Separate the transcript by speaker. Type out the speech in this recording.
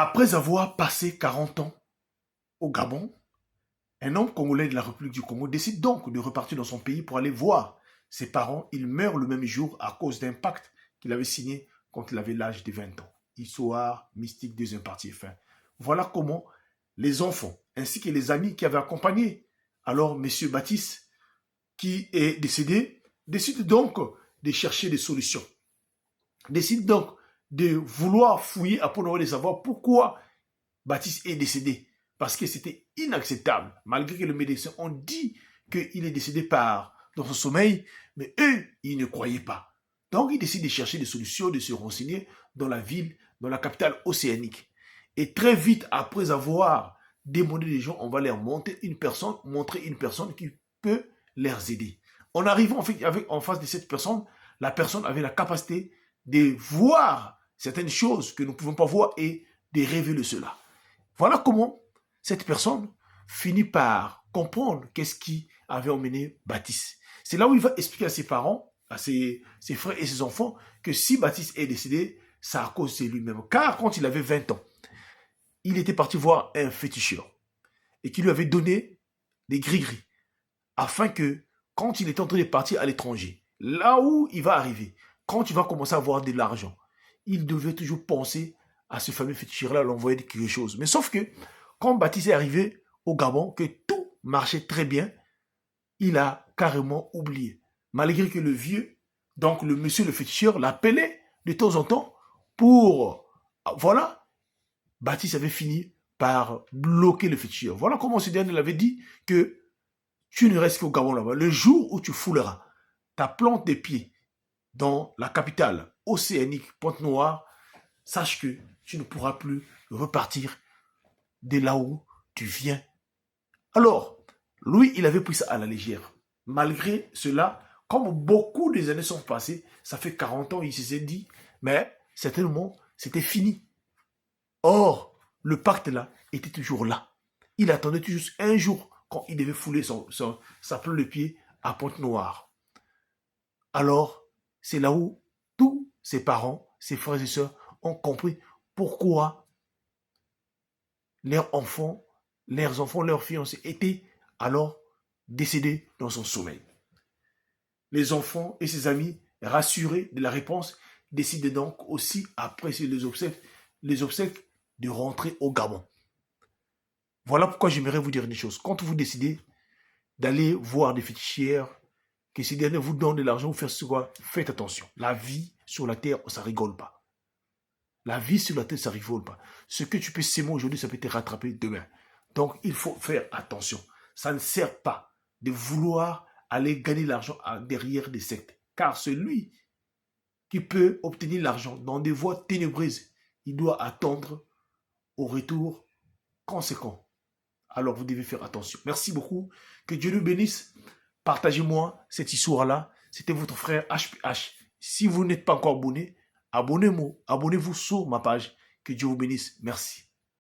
Speaker 1: Après avoir passé 40 ans au Gabon, un homme congolais de la République du Congo décide donc de repartir dans son pays pour aller voir ses parents. Il meurt le même jour à cause d'un pacte qu'il avait signé quand il avait l'âge de 20 ans. Histoire mystique, deuxième partie fin. Voilà comment les enfants ainsi que les amis qui avaient accompagné alors M. Baptiste, qui est décédé, décident donc de chercher des solutions. Décident donc de vouloir fouiller pour de savoir pourquoi Baptiste est décédé. Parce que c'était inacceptable. Malgré que les médecins ont dit qu'il est décédé dans son sommeil, mais eux, ils ne croyaient pas. Donc, ils décident de chercher des solutions, de se renseigner dans la ville, dans la capitale océanique. Et très vite, après avoir demandé des gens, on va leur montrer une personne qui peut les aider. En arrivant en face de cette personne, la personne avait la capacité de voir certaines choses que nous ne pouvons pas voir et de révéler cela. Voilà comment cette personne finit par comprendre qu'est-ce qui avait emmené Baptiste. C'est là où il va expliquer à ses parents, à ses frères et ses enfants, que si Baptiste est décédé, c'est à cause de lui-même. Car quand il avait 20 ans, il était parti voir un féticheur et qui lui avait donné des gris-gris afin que quand il est en train de partir à l'étranger, là où il va arriver, quand il va commencer à avoir de l'argent, il devait toujours penser à ce fameux féticheur-là, l'envoyer quelque chose. Mais sauf que quand Baptiste est arrivé au Gabon, que tout marchait très bien, il a carrément oublié. Malgré que le vieux, donc le monsieur le féticheur, l'appelait de temps en temps pour... Voilà, Baptiste avait fini par bloquer le féticheur. Voilà comment ce dernier l'avait dit que tu ne restes qu'au Gabon là-bas. Le jour où tu fouleras ta plante des pieds dans la capitale océanique Pointe-Noire, sache que tu ne pourras plus repartir de là où tu viens. Alors, lui, il avait pris ça à la légère. Malgré cela, comme beaucoup des années sont passées, ça fait 40 ans, il s'est dit, mais certainement, c'était fini. Or, le pacte là était toujours là. Il attendait juste un jour quand il devait fouler sa plante de pied à Pointe-Noire. Alors, c'est là où tous ses parents, ses frères et sœurs ont compris pourquoi leurs enfants, leurs fiancés étaient alors décédés dans son sommeil. Les enfants et ses amis, rassurés de la réponse, décident donc aussi, après les obsèques de rentrer au Gabon. Voilà pourquoi j'aimerais vous dire une chose. Quand vous décidez d'aller voir des fétichières, que ces derniers vous donnent de l'argent, vous faites quoi? Faites attention. La vie sur la terre, ça rigole pas. La vie sur la terre, ça rigole pas. Ce que tu peux s'aimer aujourd'hui, ça peut te rattraper demain. Donc, il faut faire attention. Ça ne sert pas de vouloir aller gagner l'argent derrière des sectes. Car celui qui peut obtenir l'argent dans des voies ténébreuses, il doit attendre au retour conséquent. Alors, vous devez faire attention. Merci beaucoup. Que Dieu nous bénisse. Partagez-moi cette histoire-là. C'était votre frère HPH. Si vous n'êtes pas encore abonné, abonnez-vous sur ma page. Que Dieu vous bénisse. Merci.